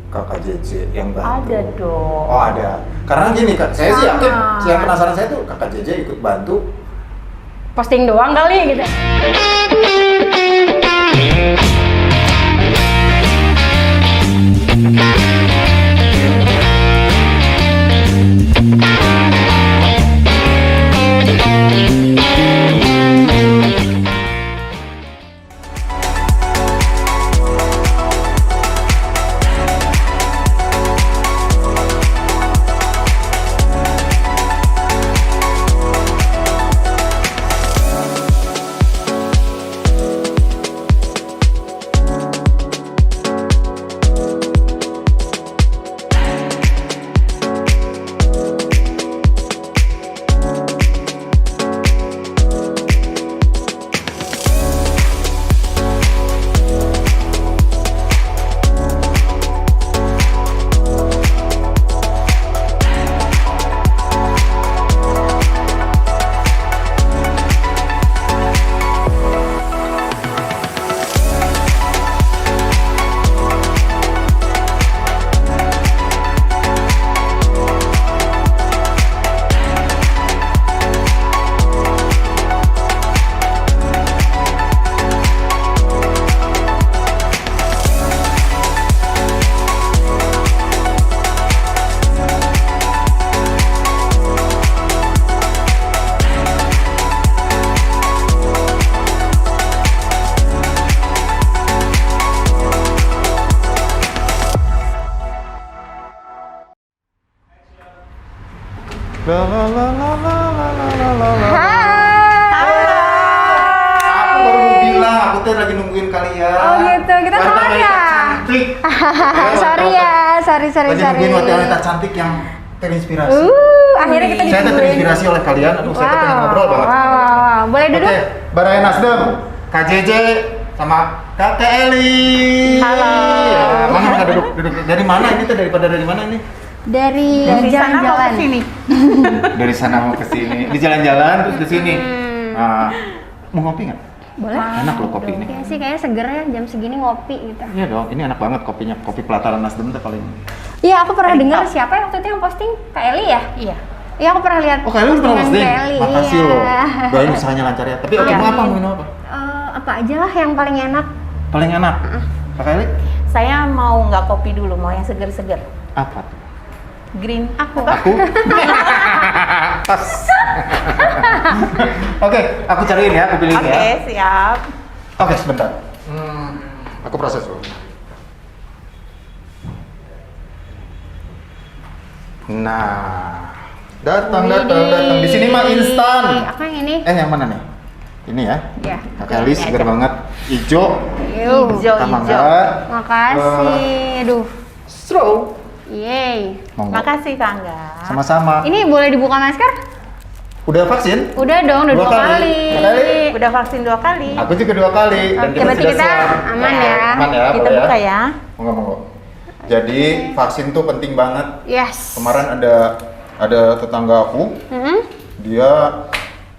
kakak JJ yang bantu? Ada dong. Oh ada. Karena gini Kak, saya sih yakin, yang penasaran saya tuh kakak JJ ikut bantu. Posting doang kali gitu. La la la la la la la la la. Aku baru mau bilang, aku tuh lagi nungguin kalian. Oh gitu, kita Wanita teman ya? cantik. Sorry ya, sorry. Lagi nungguin wanita cantik yang terinspirasi. Akhirnya kita Saya ditungguin. terinspirasi oleh kalian. Aduh, saya tuh pengen ngobrol banget. Wow. Boleh duduk? Oke, Baraya Nasdem, Kak JJ, sama Kakek Eli. Halo. Ya, mana Kak duduk? Dari mana ini tuh? Dari mana ini? Dari Dari sana mau jalan-jalan. ke sini. Dari sana mau ke sini. Di jalan-jalan terus ke sini. Nah, mau ngopi nggak? Boleh? Enak loh kopi ini. Iya sih, kayaknya seger ya jam segini ngopi gitu. Iya dong, ini enak banget kopinya. Kopi Pelataran Nasdem tuh paling. Iya, aku pernah dengar siapa yang waktu itu yang posting? Kak Eli ya? Iya. Iya, aku pernah lihat. Oh, kalian udah pernah postingan posting? Kak Eli, Makasih iya. loh. Doain usahanya lancar ya. Tapi oke, Iya. mau apa? Mau minum apa? Apa aja lah yang paling enak. Paling enak. Kakak Eli? Saya mau nggak kopi dulu, mau yang seger-seger. Apa tuh? Green. Aku. Aku? Tas. Oke, aku cariin ya, aku pilihin Oke, ya. siap. Oke, sebentar. Aku proses dulu. Nah, datang. Di sini mah instan. Aku yang ini. Yang mana nih? Ini ya. Iya. Kakak Eli seger banget. Ijo. Hijau, Sama hijau. enggak? Makasih. Aduh. Straw. Yeay. Monggo. Makasih Kangga. Sama-sama. Ini boleh dibuka masker? Udah vaksin? Udah dong, udah Dua dua kali. kali. Dua kali? Udah vaksin 2 kali. Aku juga 2 kali. Oke, berarti sudah kita siap. aman ya. Aman ya, Kita boleh buka ya. Monggo. Jadi vaksin tuh penting banget. Yes. Kemarin ada tetangga aku, dia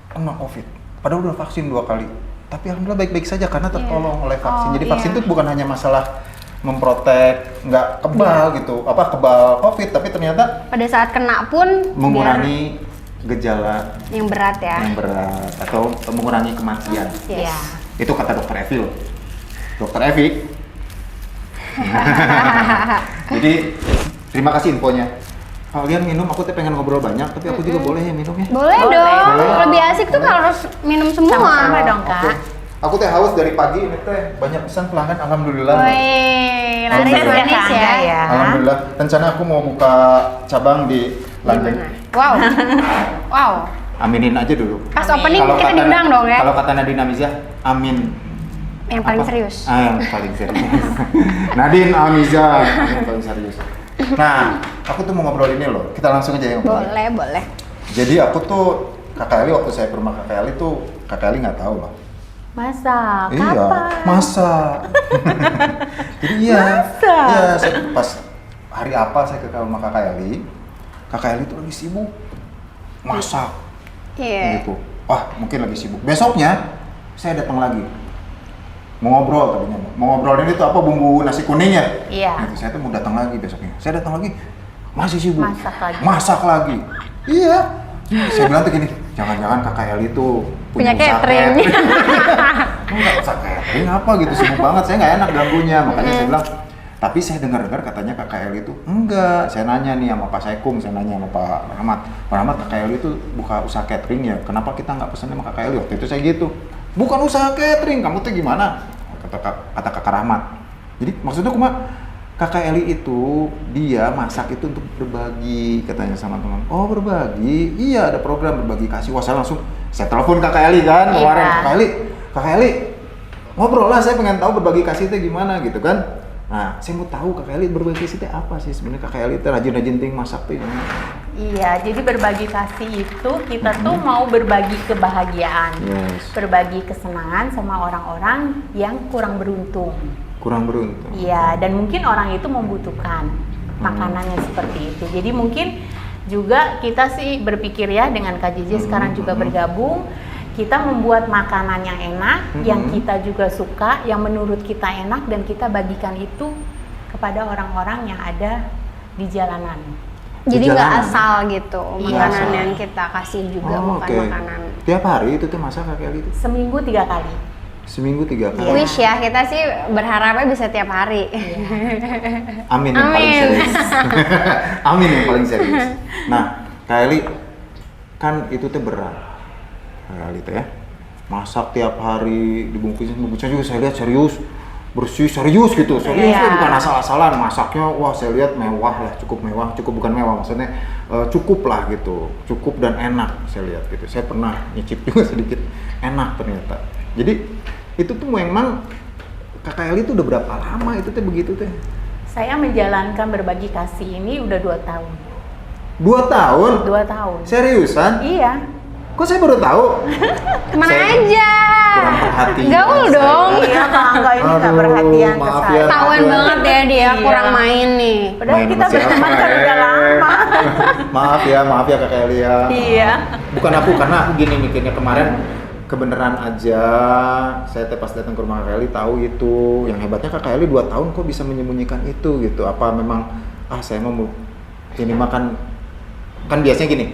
kena COVID. Padahal udah vaksin 2 kali. Tapi alhamdulillah baik-baik saja karena tertolong oleh vaksin. Oh, Jadi vaksin iya. tuh bukan hanya masalah memprotek, nggak kebal gitu, kebal COVID, tapi ternyata Pada saat kena pun mengurangi gejala biar yang berat ya. yang berat atau mengurangi kematian. Yes. Itu kata dokter Evi loh. Dokter Evi. Jadi terima kasih infonya. Kalian minum, aku tuh pengen ngobrol banyak, tapi aku juga boleh ya minum ya. Boleh Boleh. dong. Boleh. Lebih asik tuh kalau harus minum semua. Sama-sama dong Oke. Kak. Aku teh haus dari pagi ini teh banyak pesan pelanggan, alhamdulillah. Wih, laris Alhamdulillah. manis ya. Kangga ya. Alhamdulillah. Rencana aku mau buka cabang di London. Gimana? Wow. Wow. Aminin aja dulu. Pas Amin. opening kita diundang dong ya. Kalau kata Nadine Amiza, amin. Yang paling Apa? serius. Yang paling serius. Nadine Amiza, yang paling serius. Nah, aku tuh mau ngobrol ini loh. Kita langsung aja ya ngobrol. Boleh. Jadi aku tuh Kakak Eli waktu saya ke rumah Kakak Eli tuh Kakak Eli nggak tahu loh. Masa? Iya, Kapan? masa. Jadi iya. Masa? Iya, saya pas hari apa saya ke rumah Kakak Eli. Kakak Eli tuh lagi sibuk masak. Iya. Gitu. Wah, mungkin lagi sibuk. Besoknya saya datang lagi. mau ngobrol tadinya, mau ngobrolin itu apa bumbu nasi kuning ya? Iya. Gitu, saya tuh mau datang lagi besoknya. Saya datang lagi, masih sibuk. Masak lagi. Iya. Saya bilang tuh gini, jangan-jangan kakak Eli tuh Punya usaha catering. Enggak usah catering apa gitu, sibuk banget. Saya nggak enak ganggunya, makanya saya bilang. Tapi saya dengar-dengar katanya kakak Eli itu enggak. Saya nanya nih sama Pak Saikum, saya nanya sama Pak Rahmat. Pak Rahmat, kakak Eli itu buka usaha catering ya. Kenapa kita nggak pesan sama kakak Eli? Waktu itu saya gitu. Bukan usaha catering, kamu tuh gimana? Kata kakak Rahmat. Jadi maksudnya kakak Eli itu dia masak itu untuk berbagi katanya sama teman. Oh berbagi? Iya ada program berbagi kasih. Wah saya telepon kakak Eli kan kemarin. Kakak Eli ngobrol lah, saya pengen tahu berbagi kasih itu gimana gitu kan. Nah, saya mau tahu kakak Eli berbagi kasih itu apa sih sebenarnya. Kakak Eli itu rajin-rajin ting masak tuh gimana? Iya, jadi berbagi kasih itu kita tuh mau berbagi kebahagiaan, berbagi kesenangan sama orang-orang yang kurang beruntung. Kurang beruntung. Iya, dan mungkin orang itu membutuhkan makanannya seperti itu. Jadi mungkin juga kita sih berpikir ya dengan KJJ sekarang juga bergabung. Kita membuat makanan yang enak, yang kita juga suka, yang menurut kita enak, dan kita bagikan itu kepada orang-orang yang ada di jalanan. Jadi Di nggak jalanan. asal gitu, Iya. makanan yang kita kasih juga bukan oke. makanan. Tiap hari itu tuh masak kakak Eli itu? Seminggu 3 kali. Seminggu 3 kali? Iya. Wish ya, kita sih berharapnya bisa tiap hari. Amin yang paling Amin. serius. Amin yang paling serius. Nah, Kak Eli kan itu tuh berat. Kak Eli tuh ya, masak tiap hari, dibungkusnya juga saya lihat serius, bersih serius gitu, serius Iya. bukan asal-asalan. Masaknya wah saya lihat mewah lah, cukup bukan mewah maksudnya cukup lah gitu, cukup dan enak saya lihat gitu. Saya pernah nyicip juga sedikit, enak ternyata. Jadi itu tuh memang kakak Eli tuh udah berapa lama itu tuh begitu tuh? Saya menjalankan berbagi kasih ini udah 2 tahun. 2 tahun? 2 tahun. Seriusan? Iya. Kok saya baru tahu? Kemana Saya aja? kurang perhatian Gaul saya. dong. Iya, Kak Angga ini nggak Aduh, perhatian ke maaf saya. ya. Tahuan Iya. banget ya dia Iya. kurang main nih. Padahal Main kita sama siapa, berteman kan udah lama. maaf ya kakak Eli ya. Iya. Bukan aku, karena aku gini mikirnya kemarin kebenaran aja. Saya pas datang ke rumah kakak Eli tahu itu. Yang hebatnya kakak Eli 2 tahun kok bisa menyembunyikan itu gitu. Apa memang saya mau ini makan kan biasanya gini.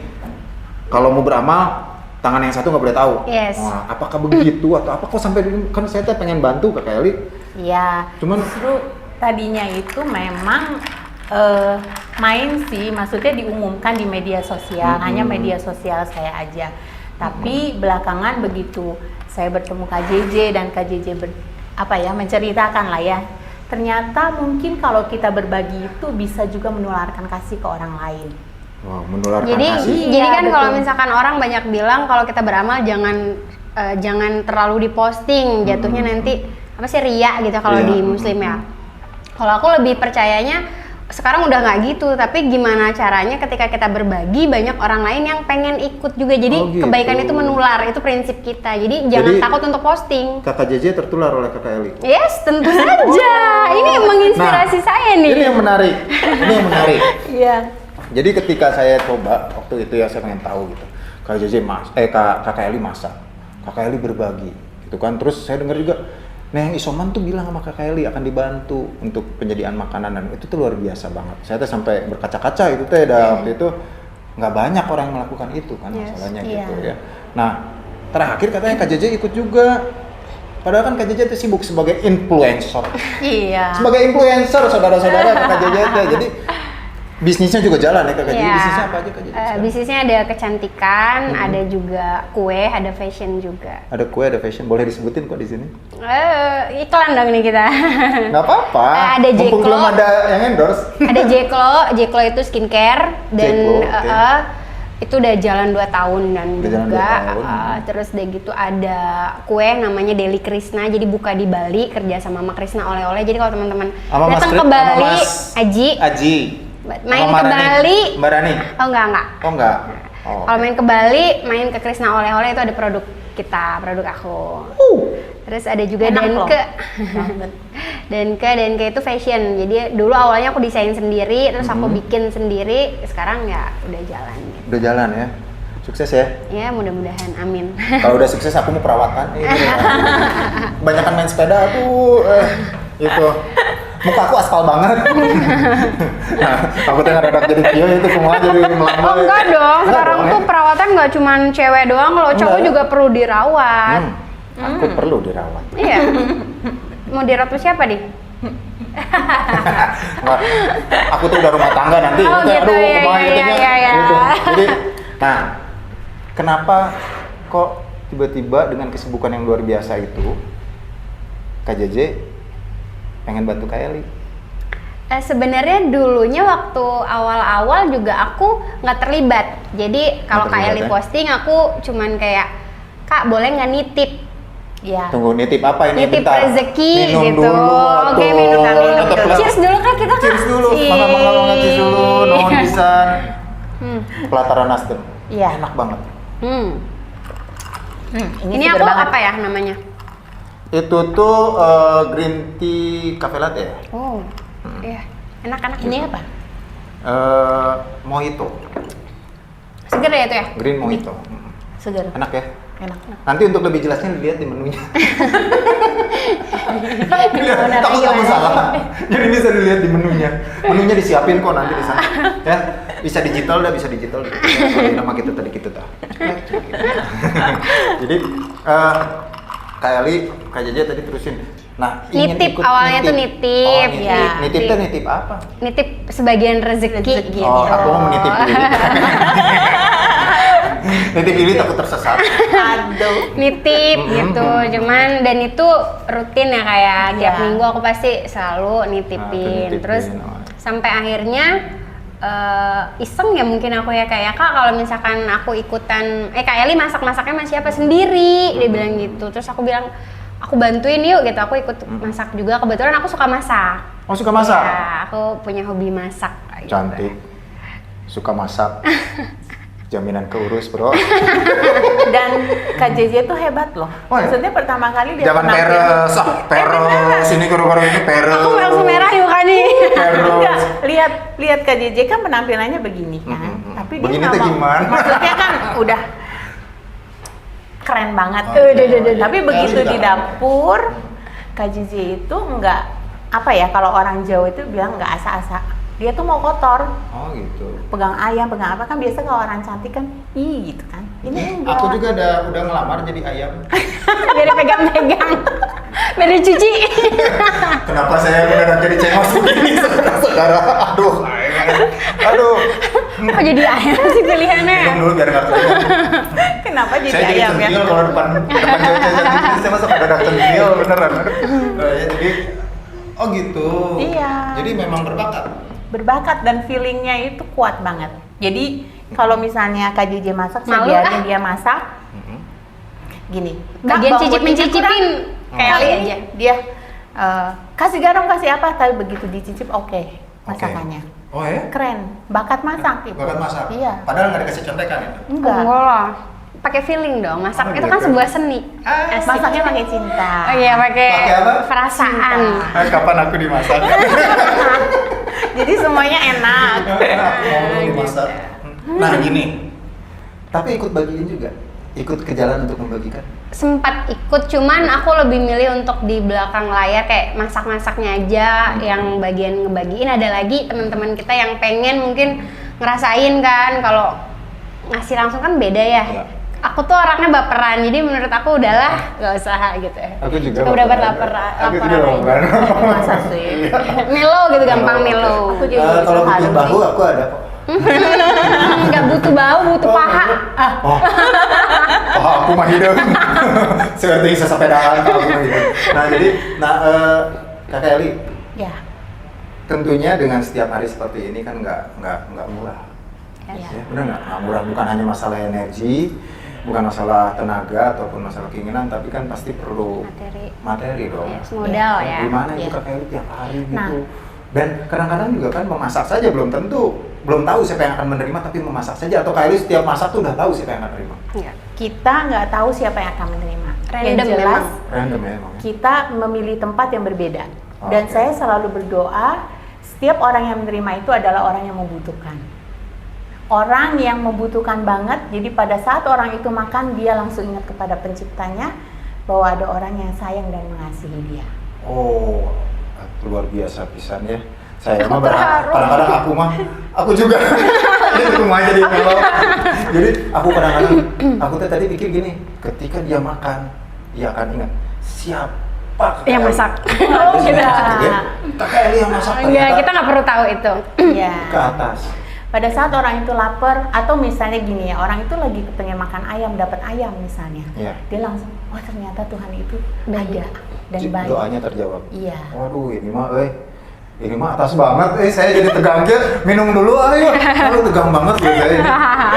Kalau mau beramal tangan yang satu nggak boleh tahu. Yes. Wah, apakah begitu atau apa kok sampai kan saya tuh pengen bantu kakak Eli. Iya. Cuman Justru tadinya itu memang main sih, maksudnya diumumkan di media sosial, hanya media sosial saya aja. Tapi belakangan begitu saya bertemu KJJ dan KJJ menceritakan lah ya. Ternyata mungkin kalau kita berbagi itu bisa juga menularkan kasih ke orang lain. wow, menularkan Jadi kasih. Iya, kan kalau betul. misalkan orang banyak bilang kalau kita beramal jangan terlalu diposting, jatuhnya nanti apa sih ria gitu kalau Iya. di muslim ya. Kalau aku lebih percayanya sekarang udah nggak gitu, tapi gimana caranya ketika kita berbagi banyak orang lain yang pengen ikut juga. Jadi Oh, gitu. kebaikan itu menular, itu prinsip kita. Jadi jangan Jadi- takut untuk posting. Kakak JJ tertular oleh kakak Eli. Yes, tentu saja. Ini yang menginspirasi saya nih. Ini yang menarik. Ini yang menarik. Iya. Jadi ketika saya coba waktu itu ya saya pengen tahu gitu. Kak JJ kakak Eli masak. Kakak Eli berbagi gitu kan. Terus saya dengar juga yang Isoman tuh bilang sama kakak Eli akan dibantu untuk penyediaan makanan dan itu tuh luar biasa banget. Saya tuh sampai berkaca-kaca itu tuh waktu itu nggak banyak orang yang melakukan itu kan masalahnya gitu ya. Nah terakhir katanya Kak JJ ikut juga. Padahal kan Kak JJ itu sibuk sebagai influencer. Iya. Sebagai influencer saudara-saudara Kak JJ itu. Jadi bisnisnya juga jalan ya Kak JJ. Iya. Bisnisnya apa aja Kak JJ? sekarang? Bisnisnya ada kecantikan, ada juga kue, ada fashion juga. Ada kue, ada fashion. Boleh disebutin kok di sini? Iklan dong nih kita. Nggak apa-apa. Ada Mumpung Jeklo. belum ada yang endorse. Ada Jeklo itu skincare dan Jeklo, oke. itu udah jalan 2 tahun dan Udah jalan juga 2 tahun. terus udah gitu ada kue namanya Deli Krishna, jadi buka di Bali kerja sama Mama Krishna oleh-oleh. Jadi kalau teman-teman Sama Mas datang Kri- ke sama Bali, Mas Aji Aji. main Sama ke Mbak Rani. Bali. Mbak Rani. Oh enggak. Oh enggak. Oh. Kalau main ke Bali, main ke Krishna oleh-oleh itu ada produk kita, produk aku. Terus ada juga Enak loh. Denke. Banget. Denke itu fashion. Jadi dulu awalnya aku desain sendiri, terus aku bikin sendiri. Sekarang ya udah jalan. Gitu. Udah jalan ya. Sukses ya. Ya mudah-mudahan, amin. Kalau udah sukses aku mau perawatan. Banyakan main sepeda aku itu. Muka aku aspal banget. Nah, aku tengah dadak jadi Pio itu semua jadi melambai. Oh enggak dong, sekarang dong, tuh perawatan nggak cuma cewek doang loh, cowok Enggak. juga perlu dirawat. Aku perlu dirawat. Iya. Mau dirawat sama siapa di? Nggak, aku tuh udah rumah tangga nanti. Oh, Nanti, gitu, iya, kemana iya, intinya, iya, iya. gitu. Jadi, nah, kenapa kok tiba-tiba dengan kesibukan yang luar biasa itu, Kak JJ pengen bantu Kak Eli? Sebenarnya dulunya waktu awal-awal juga aku nggak terlibat. Jadi kalau Kak terlibat, Eli ya? posting aku cuman kayak, Kak boleh nggak nitip? Ya. Tunggu, nitip apa ini? Nitip Bentar. rezeki Minum gitu. dulu, Oke, atuh. minum dulu. Tetep lah. Cheers dulu Kak, kita Kak. Cheers dulu, Cheers. mangga banget cheers dulu, nuhun pisan. Hmm. Pelataran Nasdem. Iya. Enak banget. Hmm. Ini seger aku banget. apa ya namanya? Itu tuh green tea cafe latte ya? Oh, iya. Enak-enak. Ini apa? Mojito, Seger ya itu ya? green mojito. Segar. Enak ya? Enak. Nanti untuk lebih jelasnya lihat di menunya. Benar, Takut iya, kamu iya. salah. Jadi bisa dilihat di menunya. Menunya disiapin kok nanti di sana. Ya, bisa digital dah, bisa digital. Ya, nama kita tadi kita tahu. Jadi Kak Eli, Kak JJ tadi terusin. Nah, ingin Nitip, ikut awalnya tuh nitip. Oh, nitip. Ya. Nitip tuh nitip apa? Nitip sebagian rezeki. Rezeki. Oh, gitu. aku mau menitip Lili. Nitip Lili takut tersesat. Aduh. Nitip gitu, cuman dan itu rutin ya kayak tiap Iya. minggu aku pasti selalu nitipin. nitipin, Terus oh. sampai akhirnya iseng ya mungkin aku ya kayak Kak kalau misalkan aku ikutan Kak Eli masak-masaknya sama siapa sendiri, dia bilang gitu. Terus aku bilang aku bantuin yuk gitu, aku ikut masak juga, kebetulan aku suka masak. Oh, suka masak? Ya, aku punya hobi masak gitu. Cantik. Suka masak. Jaminan keurus, Bro. Dan Kak JJ tuh hebat loh. Oh, ya? Maksudnya pertama kali dia Jangan penampil- peres, peres. Ini kuru-kuru ini peres. Aku langsung merah yuk kan nih. Enggak, lihat Kak JJ kan penampilannya begini kan. Tapi dia Begini nggak tuh mau- gimana? Maksudnya kan udah keren banget. Oh, iya. Tapi begitu Harus di kita- dapur, Kak JJ itu nggak apa ya, kalau orang Jawa itu bilang nggak asa-asa. Dia tuh mau kotor, Oh, gitu. pegang ayam, pegang apa kan biasa kalau orang cantik kan, ih gitu kan. Ini enggak. Aku juga udah ngelamar jadi ayam. Biar pegang-pegang. Biar dicuci. Kenapa saya beneran jadi cengos begini saudara? Aduh. Aduh. Kok jadi ayam sih pilihannya? Minum dulu biar nggak kelihatan. Kenapa jadi Saya jadi ayam ya? centil kalau depan cewek-cewek cantik, saya masuk ada centil beneran. Ya, jadi oh gitu. Iya. Jadi memang berbakat. Berbakat dan feelingnya itu kuat banget. Jadi kalau misalnya Kak JJ masak, Malu, biarin dia masak. Gini, Kak, Bagian bawang putihnya cicip-mencicipin kurang. kayak Kali Ali ini aja. dia kasih garam, kasih apa, tapi begitu dicicip oke masakannya. Oh ya? Keren, bakat masak gitu. Bakat masak. Iya. Padahal nggak dikasih contekan ya. Enggak. Enggak lah. Pakai feeling dong. Masak Oh, itu kan gitu. sebuah seni. Asik. Masaknya pakai cinta. Oh iya, pakai Pakai apa? perasaan. Kapan aku dimasak? Jadi semuanya enak. Mau dimasak. Nah gini. Tapi ikut bagiin juga. Ikut ke jalan untuk membagikan. Sempat ikut, cuman aku lebih milih untuk di belakang layar kayak masak-masaknya aja, yang bagian ngebagiin. Ada lagi teman-teman kita yang pengen mungkin ngerasain kan, kalau ngasih langsung kan beda ya. Iya. Aku tuh orangnya baperan, jadi menurut aku udahlah gak usah gitu ya. Aku juga. Cukup dapat baperan. Aku juga laporan aja. baperan. Masa sih? Melo gitu, gampang melo. Aku juga Kalau bisa butuh halu bahu sih. aku ada kok. Nggak butuh bau, butuh paha. Oh, aku mah hidup. Seperti bisa sepedaan kalau aku mah hidup. Nah jadi, Kakak Eli, Ya. tentunya dengan setiap hari seperti ini kan nggak murah. Ya. Ya, benar nggak murah, bukan hanya masalah energi, bukan masalah tenaga ataupun masalah keinginan, tapi kan pasti perlu materi dong. Yes, modal ya. Gimana itu Iya. Kakak Eli tiap hari gitu. Nah. Dan kadang-kadang juga kan memasak saja belum tahu siapa yang akan menerima, tapi memasak saja, atau Kak Eli setiap masak tuh udah tahu siapa yang akan menerima. Iya. Kita nggak tahu siapa yang akan menerima. Random Yang jelas, memang. Random ya emang. kita memilih tempat yang berbeda. Oh, Dan oke. saya selalu berdoa, setiap orang yang menerima itu adalah orang yang membutuhkan. orang yang membutuhkan banget. Jadi pada saat orang itu makan, dia langsung ingat kepada penciptanya bahwa ada orang yang sayang dan mengasihi dia. Oh, luar biasa pisan ya. Saya mah berharap, kadang-kadang aku juga itu cuma aja di bawah. Jadi aku kadang-kadang, aku tuh tadi pikir gini, ketika dia makan, dia akan ingat siapa Yang masak. Oh, Dia enggak. masak, ya? Kakak Eli yang masak Enggak, ternyata kita nggak perlu tahu itu. Iya. ke atas. Pada saat orang itu lapar, atau misalnya gini ya, orang itu lagi pengen makan ayam, dapat ayam misalnya, Iya. dia langsung, wah ternyata Tuhan itu Baik. ada dan baik. Doanya terjawab. Iya. Waduh, ini mah atas banget, saya jadi tegang minum dulu ayo. Aduh, tegang banget ya saya ini.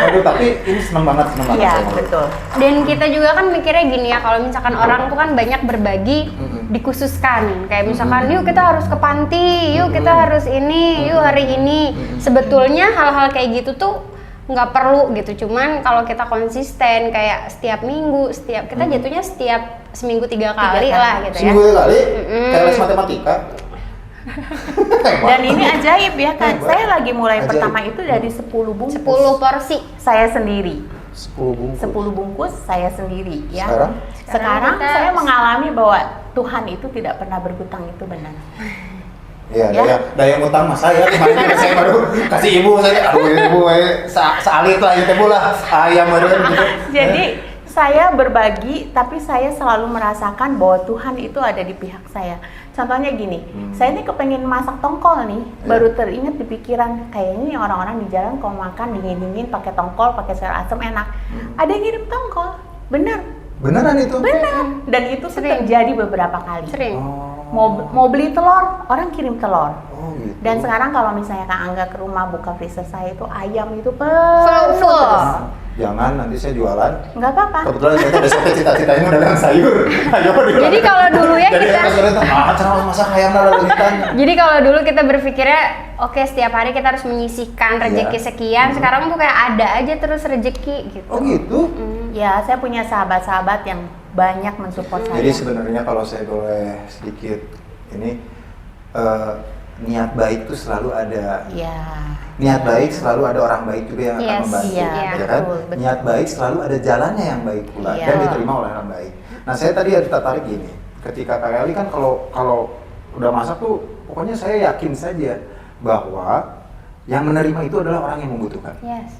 Aduh, tapi ini seneng banget Iya, saya mau. betul. Dan kita juga kan mikirnya gini ya, kalau misalkan orang tuh kan banyak berbagi, dikhususkan. Kayak misalkan, yuk kita harus ke panti, yuk kita harus ini, yuk hari ini. Sebetulnya hal-hal kayak gitu tuh nggak perlu gitu. Cuman kalau kita konsisten, kayak setiap minggu, kita jatuhnya setiap seminggu 3 kali kali. lah gitu ya. Seminggu kali, kayak les matematika. Dan ini ajaib ya kan, Hebat. saya lagi mulai Ajaib. pertama itu dari 10 bungkus. 10 porsi. Saya sendiri. 10 bungkus. 10 bungkus saya sendiri ya. Sekarang? Sekarang kita- saya mengalami bahwa Tuhan itu tidak pernah berhutang, itu benar. Iya, Ya. daya ngutang mas saya kemarin juga saya baru kasih ibu saya, aduh ibu salit lah itu lah ayam baru gitu. Jadi saya berbagi, tapi saya selalu merasakan bahwa Tuhan itu ada di pihak saya. Contohnya gini, saya ini kepengen masak tongkol nih, baru teringat di pikiran, kayaknya nih orang-orang di jalan kalau makan dingin-dingin pakai tongkol, pakai sayur asem enak. Ada yang ngirim tongkol, bener, Beneran itu? bener. Dan itu tuh Sering. terjadi beberapa kali. Sering. Oh. Mau beli telur, orang kirim telur. Oh gitu. Dan sekarang kalau misalnya Kak Angga ke rumah buka freezer saya itu ayam itu Full. terus. Jangan nanti saya jualan. Nggak apa-apa. Kebetulan saya tuh besoknya cita-citanya mau dagang sayur. Ayo Jadi kalau dulu ya Jadi kita- pas sore tuh, cara masak ayam dalam ditanya. Jadi kalau dulu kita berpikirnya, oke setiap hari kita harus menyisihkan rezeki Iya. sekian, sekarang tuh kayak ada aja terus rezeki gitu. Oh gitu? Ya, saya punya sahabat-sahabat yang banyak mensupport saya. Jadi sebenarnya kalau saya boleh sedikit ini niat baik tuh selalu ada. Iya. Niat baik selalu ada orang baik juga yang akan Yes, membantu, iya, ya kan? betul, betul. Niat baik selalu ada jalannya yang baik pula Iya. dan diterima oleh orang baik. Nah saya tadi ada tertarik gini, ketika Kak Eli kan kalau udah masak tuh pokoknya saya yakin saja bahwa yang menerima itu adalah orang yang membutuhkan. Yes.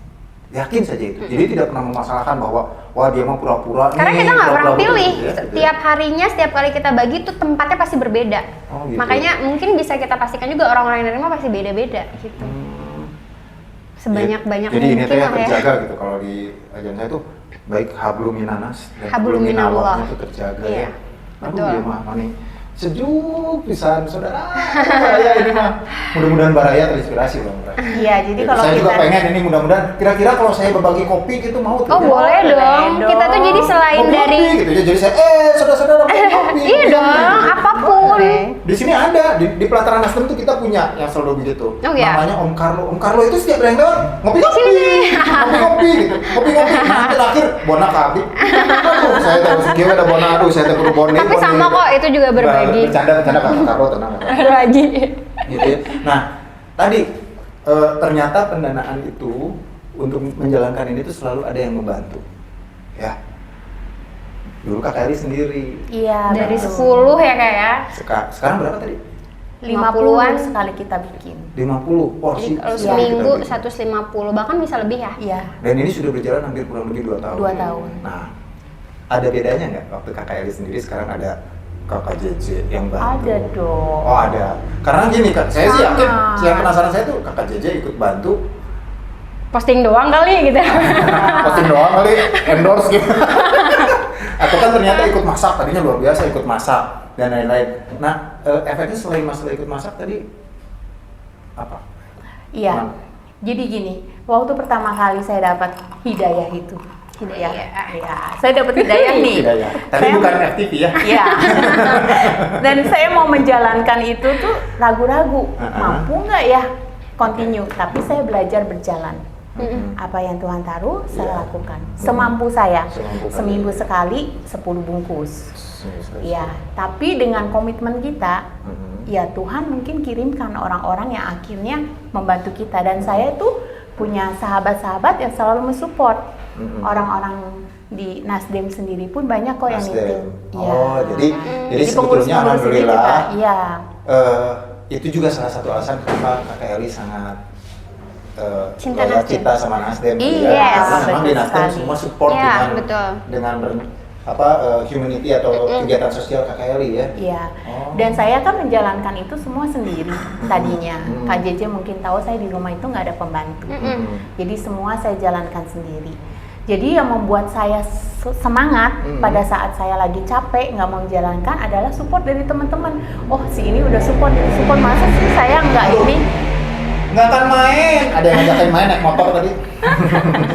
Yakin saja itu. Jadi tidak pernah memasalahkan bahwa wah dia mah pura-pura. Karena nih, kita nggak pernah pura-pura pilih, begitu ya, gitu ya. setiap harinya, setiap kali kita bagi tuh tempatnya pasti berbeda. Oh, gitu. Makanya mungkin bisa kita pastikan juga orang-orang yang nerima pasti beda-beda gitu. Sebanyak-banyak Jadi ini mungkin tuh ya lah ya. terjaga gitu kalau di ajaran saya tuh baik hablum minanas dan Hablum minallah. itu terjaga Iya, ya. Aduh betul. dia mah mani sejuk pisan saudara. Ya ini mah mudah-mudahan Baraya terinspirasi loh. Iya, jadi kalau saya juga kita pengen ini mudah-mudahan kira-kira kalau saya berbagi kopi gitu mau tuh. Oh ya? boleh dong, dong. kita tuh jadi selain Kopi dari gitu ya. Jadi saya saudara-saudara mau kopi. iya dong, apapun. Boleh. Di sini ada di pelataran Nasdem tuh kita punya yang selalu begitu. Oh, iya? Namanya Om Carlo. Om Carlo itu setiap yang lewat ngopi-ngopi. Sini. Ngopi-ngopi gitu. Ngopi-ngopi. Nah, terakhir bona kabi. Aduh, saya tahu sekian ada bona aduh, saya tahu bone. Tapi sama kok, itu juga berbagi. Bercanda Kak Carlo tenang. Kak. Berbagi. Gitu ya. Nah, tadi ternyata pendanaan itu untuk menjalankan ini tuh selalu ada yang membantu. Ya. Dulu Kak Eli sendiri. Iya, Dari betul. 10 ya Kak ya. Sekarang berapa tadi? 50-an sekali kita bikin. 50 porsi. Jadi kalau Iya. seminggu kita bikin. 150, bahkan bisa lebih ya. Iya. Dan ini sudah berjalan hampir kurang lebih 2 tahun. 2 tahun. Nah, ada bedanya nggak waktu Kakak Eli sendiri sekarang ada Kakak JJ yang bantu? Ada dong. Oh ada. Karena gini Kak, saya sih yakin, Sama. yang penasaran saya tuh Kakak JJ ikut bantu, Posting doang kali gitu. posting doang kali, endorse gitu. Atau kan ternyata ikut masak, tadinya luar biasa ikut masak dan lain-lain. Nah, efeknya selain masalah ikut masak tadi apa? Iya. Gimana? Jadi gini, waktu pertama kali saya dapat hidayah itu. Hidayah. Iya. Saya dapat hidayah nih. Hidayah. Tapi Saya- bukan FTV ya. Iya. Dan saya mau menjalankan itu tuh ragu-ragu, mampu nggak ya continue? Tapi saya belajar berjalan. Apa yang Tuhan taruh, saya Iya. lakukan. Semampu saya. Semampu kalian. Seminggu sekali 10 bungkus. Iya. Tapi dengan komitmen kita, ya Tuhan mungkin kirimkan orang-orang yang akhirnya membantu kita. Dan saya tuh punya sahabat-sahabat yang selalu mensupport. Mm-mm. Orang-orang di Nasdem sendiri pun banyak kok yang Nasdem. nitip. Oh, jadi sebetulnya pengurus-pengurus ini alhamdulillah, juga, iya. Itu juga salah satu alasan kenapa Kakak Eli sangat Cinta loyal Nasdem. cinta sama Nasdem. Iya, ya. Karena memang betul di Nasdem sekali. semua support Iya, dengan betul. humanity atau kegiatan sosial Kakak Eli ya. Iya. Oh. Dan saya kan menjalankan itu semua sendiri tadinya. Hmm. Kak JJ mungkin tahu saya di rumah itu nggak ada pembantu. Jadi semua saya jalankan sendiri. Jadi yang membuat saya semangat pada saat saya lagi capek nggak mau menjalankan adalah support dari teman-teman. Oh si ini udah support, masa sih saya nggak ini? Nggak akan main. Ada yang ngajakin main naik motor tadi.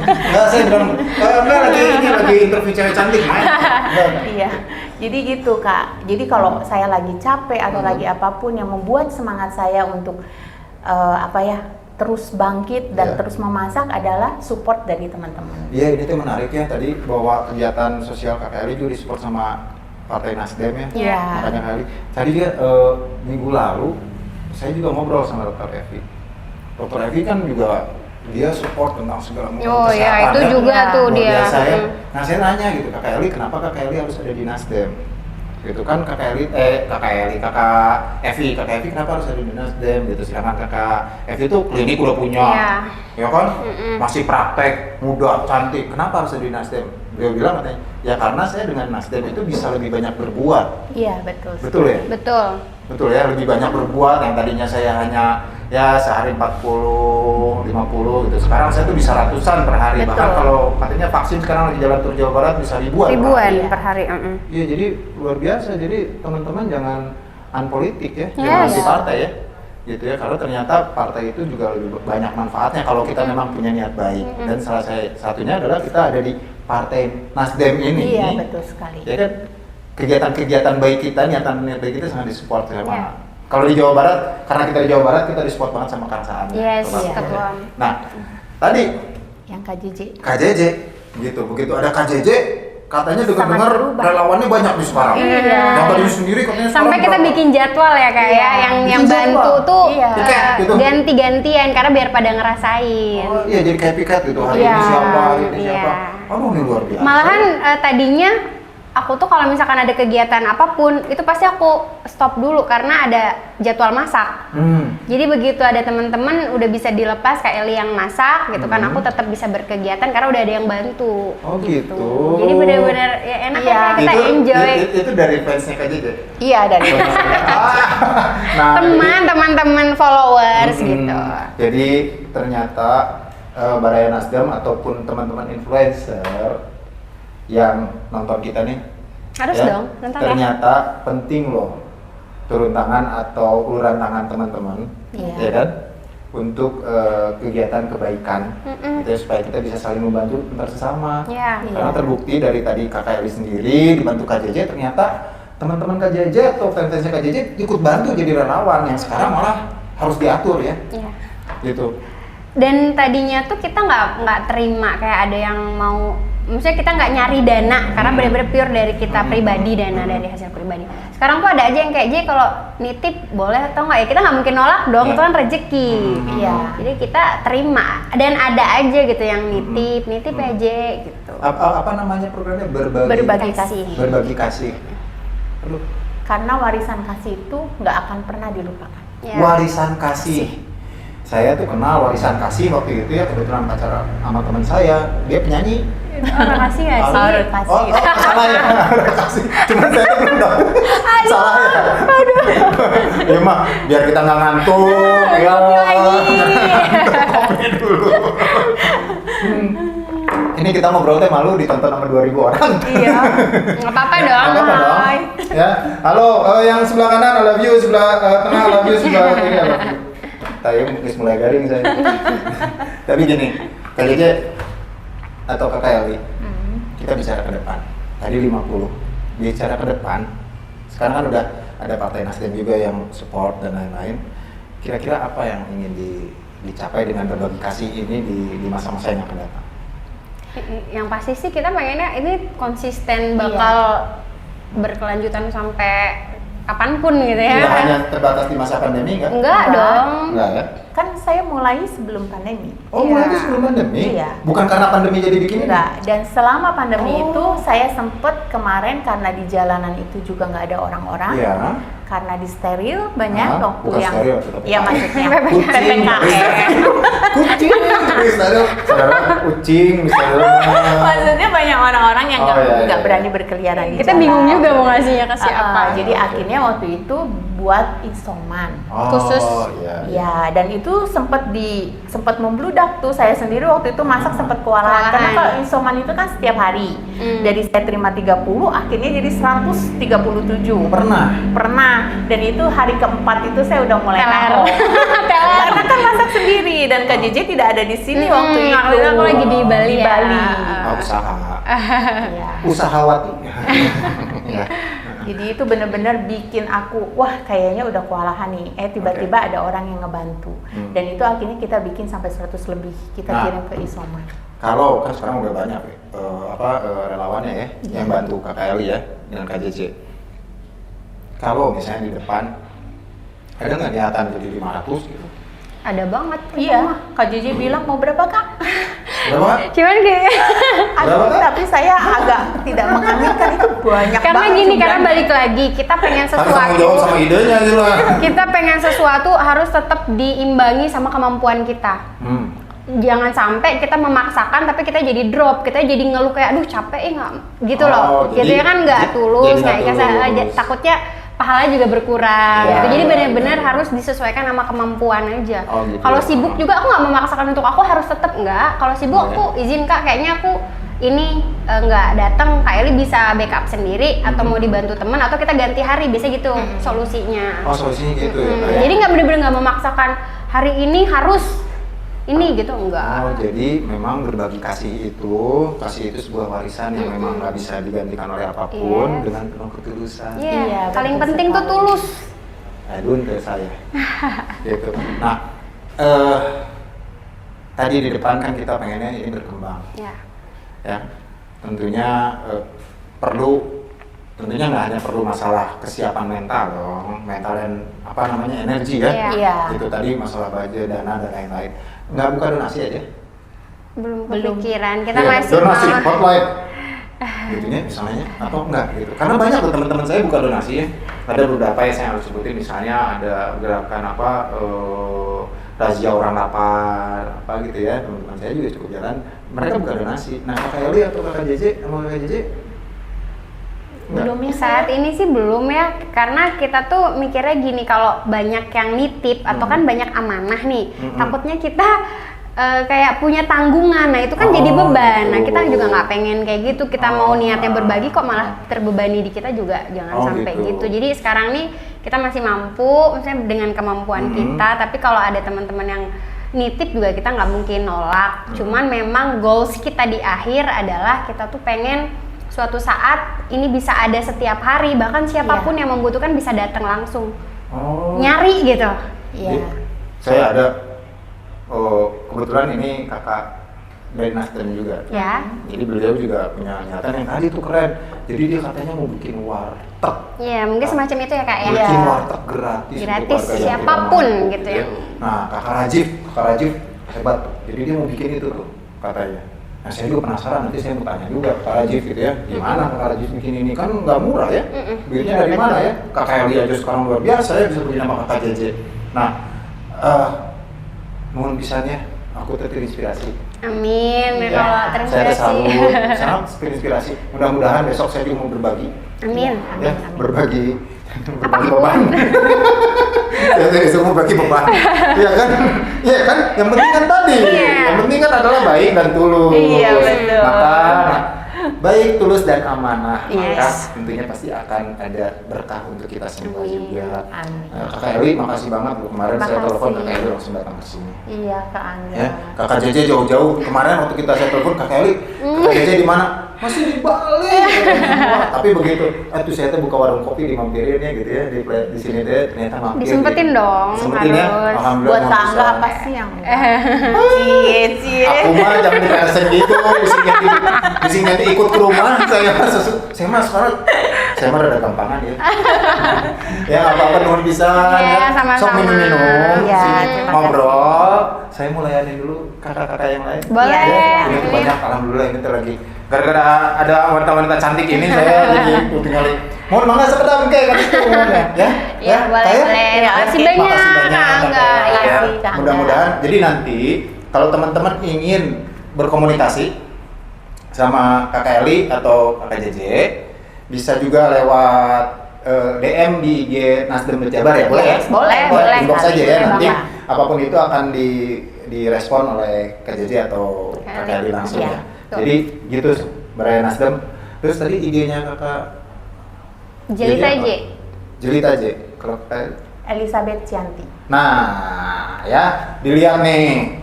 Nggak, saya bilang, enggak lagi interview cewek cantik main. Nggak. Iya, jadi gitu Kak. Jadi kalau saya lagi capek atau lagi apapun yang membuat semangat saya untuk terus bangkit dan Iya. terus memasak adalah support dari teman-teman. Iya, ini tuh menarik ya tadi bahwa kegiatan sosial Kakak Eli juga disupport sama Partai Nasdem ya. Iya. Makanya Kak Eli. Tadi dia minggu lalu saya juga ngobrol sama Dr. Evi. Dr. Evi kan juga dia support tentang segala macam Oh kesehatan. ya, itu ya. juga tuh Luar dia. biasa ya. Nah saya nanya gitu, Kakak Eli kenapa Kakak Eli harus ada di Nasdem? Gitu kan Kakak Evi kenapa harus ada di Nasdem gitu, sedangkan Kakak Evi tuh klinik udah punya, ya kan, masih praktek, muda, cantik, kenapa harus ada di Nasdem? Dia bilang katanya, ya karena saya dengan Nasdem itu bisa lebih banyak berbuat. Iya betul. Betul ya? Betul ya, lebih banyak berbuat. Yang tadinya saya hanya ya sehari 40, 50 gitu. Sekarang saya tuh bisa ratusan per hari. Betul. Bahkan kalau katanya vaksin sekarang lagi jalan tur Jawa Barat bisa ribuan. Ribuan Iya. per hari. Iya, jadi luar biasa. Jadi teman-teman jangan unpolitik ya, jangan Yes. anti partai ya. Gitu ya, kalau ternyata partai itu juga lebih banyak manfaatnya kalau kita memang punya niat baik. Dan salah satunya adalah kita ada di Partai Nasdem ini. Iya betul sekali. Ya kan, kegiatan-kegiatan baik kita, niat baik kita sangat disupport sama. Iya. Kalau di Jawa Barat, karena kita di Jawa Barat, kita disupport banget sama Kang Saan. Yes, Bapak, ketua. ya. Nah, tadi Yang Kak JJ. KJJ, gitu. Begitu ada KJJ, katanya Sangat dengar-dengar berubah. relawannya banyak di sekarang. Iya. Yang tadinya sendiri katanya Sampai sekarang kita berapa? bikin jadwal ya Kak ya, Iya, yang bikin bantu jadwal. tuh Iya. Piket, gitu. ganti-gantian karena biar pada ngerasain. Oh iya, jadi kayak piket gitu. Hari Iya. ini siapa, hari ini Iya. siapa. Aduh, ini luar biasa. Malahan tadinya aku tuh kalau misalkan ada kegiatan apapun itu pasti aku stop dulu karena ada jadwal masak. Jadi begitu ada teman-teman udah bisa dilepas Kak Eli yang masak gitu kan, aku tetap bisa berkegiatan karena udah ada yang bantu. Oh gitu. Jadi benar-benar ya enak Iya. ya kita enjoy. Itu dari fansnya KJJ? Iya dari. Nah, Teman-teman followers Hmm, gitu. Jadi ternyata Baraya Nasdem ataupun teman-teman influencer yang nonton kita nih, Harus dong, nonton ya. ternyata penting loh turun tangan atau uluran tangan teman-teman, Iya. ya kan, untuk kegiatan kebaikan, gitu ya, supaya kita bisa saling membantu antar sesama. Iya. Karena terbukti dari tadi Kakak Eli sendiri dibantu KJJ, ternyata teman-teman KJJ atau fans-fansnya KJJ ikut bantu jadi relawan yang sekarang malah harus diatur ya, Iya. gitu. Dan tadinya tuh kita nggak terima kayak ada yang mau, maksudnya kita nggak nyari dana karena benar-benar pure dari kita pribadi, dana dari hasil pribadi. Sekarang tuh ada aja yang kayak J kalau nitip boleh atau nggak ya, kita nggak mungkin nolak dong, Iya. itu kan rezeki. Iya. Jadi kita terima dan ada aja gitu yang nitip aja gitu. Apa namanya programnya, Berbagi kasih. berbagi kasih. Perlu Karena warisan kasih itu nggak akan pernah dilupakan. Ya. warisan kasih. Saya tuh kenal warisan kasih waktu itu ya, kebetulan pacaran sama teman saya, dia penyanyi. Orang kasih nggak sih? Orang kasih. Oh, salah ya, orang kasih. Cuman saya tuh belum tahu. Salah ya. Ya mah, biar kita nggak ngantuk. Ya. kopi lagi. Kopi dulu. Ini kita ngobrol teh malu ditonton sama 2.000 orang. Iya. Nggak apa-apa dong. Nggak apa-apa dong. Hai. Ya, halo, yang sebelah kanan I love you, sebelah tengah I love you, sebelah kiri I love you. Tayo mulai garing saya. Tapi gini, KJJ atau Kakak Eli, kita bicara ke depan. Tadi 50, bicara ke depan. Sekarang kan udah ada Partai Nasdem juga yang support dan lain-lain. Kira-kira apa yang ingin dicapai dengan berbagi kasih ini di masa-masa yang akan datang? Yang pasti sih kita pengennya ini konsisten bakal berkelanjutan sampai kapanpun gitu ya. Tidak hanya terbatas di masa pandemi, enggak? Enggak dong. Enggak ya? Kan saya mulai sebelum pandemi. Oh, mulai itu sebelum pandemi? Iya. Bukan karena pandemi jadi bikin ini? Enggak, dan selama pandemi itu saya sempet kemarin karena di jalanan itu juga nggak ada orang-orang. Iya. Karena di steril banyak waktu bukan yang steril, tetap ya PPKM. maksudnya Kucing, PPKM. kucing, steril. Saudara, kucing, steril. Maksudnya banyak orang-orang yang Oh, iya, nggak iya. berani berkeliaran di Kita jalan. bingung juga mau ngasihnya ke siapa. Jadi akhirnya waktu itu buat isoman. Khusus. Iya. Ya, dan itu sempat membludak tuh. Saya sendiri waktu itu masak sempat kewalahan. Karena Kewalahan. kalau isoman itu kan setiap hari. Dari saya terima 30, akhirnya jadi 137. Pernah. Dan itu hari keempat itu saya udah mulai Teler. kapok. Karena kan masak sendiri dan Kak JJ tidak ada di sini waktu itu. waktu itu aku lagi di Bali ya. Usaha. Iya. Usahawati. Ya. Jadi itu benar-benar bikin aku, wah kayaknya udah kewalahan nih. Tiba-tiba ada orang yang ngebantu. Dan itu akhirnya kita bikin sampai 100 lebih. Kita Nah. kirim ke isoman. Kalau kan sekarang udah banyak relawannya ya yang bantu Kakak Eli ya dengan Kak JJ. Kalau misalnya di depan ada nggak niatan jadi 500 gitu? Ada banget. Iya, Kak JJ bilang mau berapa Kak? Berapa? Cuman kayak Aduh, Berapa? tapi saya agak tidak mengaminkan itu banyak karena banget gini, karena jumlahnya. balik lagi kita pengen Harus tanggung sesuatu. jawab sama idenya gitu lah. Kita pengen sesuatu harus tetap diimbangi sama kemampuan kita. Jangan sampai kita memaksakan tapi kita jadi drop, kita jadi ngeluh kayak aduh capek nggak gitu loh. jadi- Gitu ya kan nggak jadi tulus, nggak nggak ikhlas, tulus. takutnya pahala juga berkurang. Ya, gitu. Jadi ya, benar-benar ya. harus disesuaikan sama kemampuan aja. Oh, gitu. Kalau sibuk juga aku nggak memaksakan untuk aku harus tetap nggak. Kalau sibuk Oh, ya. aku izin Kak, kayaknya aku ini nggak datang, Kak Eli bisa backup sendiri atau mau dibantu teman atau kita ganti hari, biasa gitu solusinya. Oh, solusinya gitu ya. Kak, ya? Jadi nggak bener-bener nggak memaksakan hari ini harus ini gitu, enggak. Oh, jadi memang berbagi kasih itu sebuah warisan yang memang nggak bisa digantikan oleh apapun Yes. dengan penuh ketulusan. Iya, Iya, paling betul penting tuh sekali. tulus. Adun ke saya. Gitu. Nah, tadi di depan kan kita pengennya ini berkembang. Ya. Ya, tentunya tentunya nggak hanya perlu masalah kesiapan mental dong, mental dan apa namanya energi ya. Iya. Iya. Itu tadi masalah budget, dana dan lain-lain. Nggak buka donasi aja. Belum Belum. kepikiran. Kita Iya, masih donasi malah hotline. Gitu ya, misalnya atau enggak gitu. Karena banyak tuh teman-teman saya buka donasi ya. Ada beberapa yang saya harus sebutin, misalnya ada gerakan razia orang lapar apa gitu ya. Teman-teman saya juga cukup jalan, mereka buka donasi. Nah, Kakak Eli atau Kakak JJ sama Kakak JJ enggak? Belum ya saat ini sih belum ya, karena kita tuh mikirnya gini, kalau banyak yang nitip atau kan banyak amanah nih, takutnya kita kayak punya tanggungan, nah itu kan jadi beban. Nah gitu. kita juga nggak pengen kayak gitu, kita mau niatnya berbagi kok malah terbebani di kita juga, jangan sampai gitu. Jadi sekarang nih kita masih mampu, misalnya dengan kemampuan kita, tapi kalau ada teman-teman yang nitip juga kita nggak mungkin nolak. Cuman memang goals kita di akhir adalah kita tuh pengen suatu saat ini bisa ada setiap hari, bahkan siapapun yang membutuhkan bisa datang langsung nyari gitu. Iya. Jadi, saya ada kebetulan ini kakak dari Nasdem juga. Ya. Jadi beliau juga punya niatan yang tadi tuh keren. Jadi dia katanya mau bikin warteg. Iya, mungkin semacam itu ya Kak ya. Bikin Iya. warteg gratis. untuk Gratis, warga yang siapapun tidak mampu, gitu ya. Nah, kakak Rajif hebat. Jadi dia mau bikin itu tuh katanya. Nah, saya juga penasaran, nanti saya mau tanya juga Kak Rajif gitu ya. Gimana Kak Rajif bikin ini? Kan nggak murah ya. Duitnya dari mana ya? Kakak Eli aja sekarang luar biasa ya bisa beli nama Kakak JJ. Nah, mohon bisanya aku terinspirasi. Amin. Ya, Kalau saya terinspirasi. selalu sangat terinspirasi. Mudah-mudahan besok saya juga mau berbagi. Amin. Ya, berbagi Apapun. beban. Ya, saya disuruh berbagi beban. Iya kan? Iya kan? Yang penting kan tadi. Iya. Yang penting kan adalah baik dan tulus. Iya, betul. Maka baik, tulus dan amanah. Maka Yes. tentunya pasti akan ada berkah untuk kita semua Amin. juga. Amin. Kakak Eli, makasih banget loh. Kemarin saya Makasih. telepon Kakak Eli langsung datang ke sini. Iya, Kak Angga. Ya, Kakak JJ jauh-jauh kemarin waktu saya telepon Kakak Eli, Kakak JJ di mana? Masih di Bali. Wah, tapi begitu, tuh saya tuh buka warung kopi dimampirin ya gitu ya di sini deh ternyata mampir. Disempetin gitu. dong, Sempetin ya. harus. Alhamdulillah. Buat mohon Kak Angga bisa. apa sih yang cie. Aku mah jangan dikasih gitu, bising nanti ikut ke rumah saya mah sekarang Saya mah rada gampangan ya. Ya nggak apa-apa nuhun pisan Iya, ya. sama-sama. Sok minum-minum, Iya, sih, terima ngobrol. Saya mau layanin dulu kakak-kakak yang lain. Boleh. Ya, ini tuh banyak, alhamdulillah ini tuh lagi. Gara-gara ada wanita-wanita cantik ini saya jadi tinggal. Mohon mangga sekedar kayak gitu ya. Ya, boleh, Kak, ya? boleh. Ya, Makasih oke. banyak, Makasih banyak, Kak Angga. Kak, Iya. ya. Makasih, Kak Angga. Mudah-mudahan. Jadi nanti kalau teman-teman ingin berkomunikasi sama Kakak Eli atau Kakak JJ, bisa juga lewat DM di IG Nasdem Berjabar ya, boleh ya? Yes, boleh. Inbox Boleh, saja ya, boleh nanti banget. apapun itu akan direspon oleh Kak JJ atau Kak Kakak Eli langsung Iya, ya. betul. Jadi gitu Baraya Nasdem. Terus tadi IG-nya Kakak Jelita apa? J. Jelita J. Kalau Kakak Elizabeth Cianti. Nah, ya dilihat nih,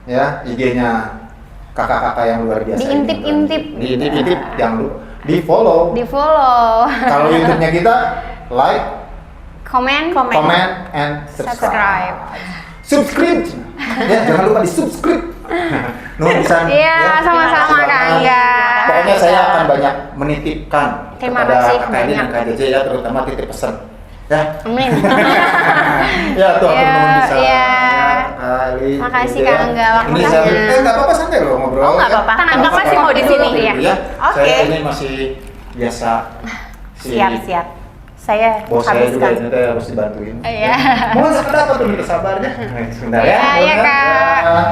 ya IG-nya kakak-kakak yang luar biasa. ini. Diintip-intip. Diintip-intip, jangan lupa di follow. Di follow. Kalau YouTube-nya kita like, Komen. comment, and subscribe. Subscribe. Ya, jangan lupa di subscribe. Nuhun pisan. Iya, ya. sama-sama, Terima kasih Kak banget. Angga. Pokoknya saya akan banyak menitipkan Terima kepada kasih kakak ini dan banyak. Kak JJ ya, terutama titip pesan. Ya, Amin. ya tuh aku Ya, nuhun pisan. iya. Kali. Makasih, gitu Kak ya. Angga, Ini waktunya. saya nggak apa-apa santai loh ngobrol. Oh, nggak ya. apa-apa. Kan Angga masih mau di sini. Iya. Ya. Oke. Saya ini masih biasa. si Siap. Saya Bos saya juga habiskan. ini teh harus dibantuin. Iya. Mohon sekedar apa tuh minta sabarnya. Sebentar ya. Iya, iya, Mohon ya. Kak. Ya.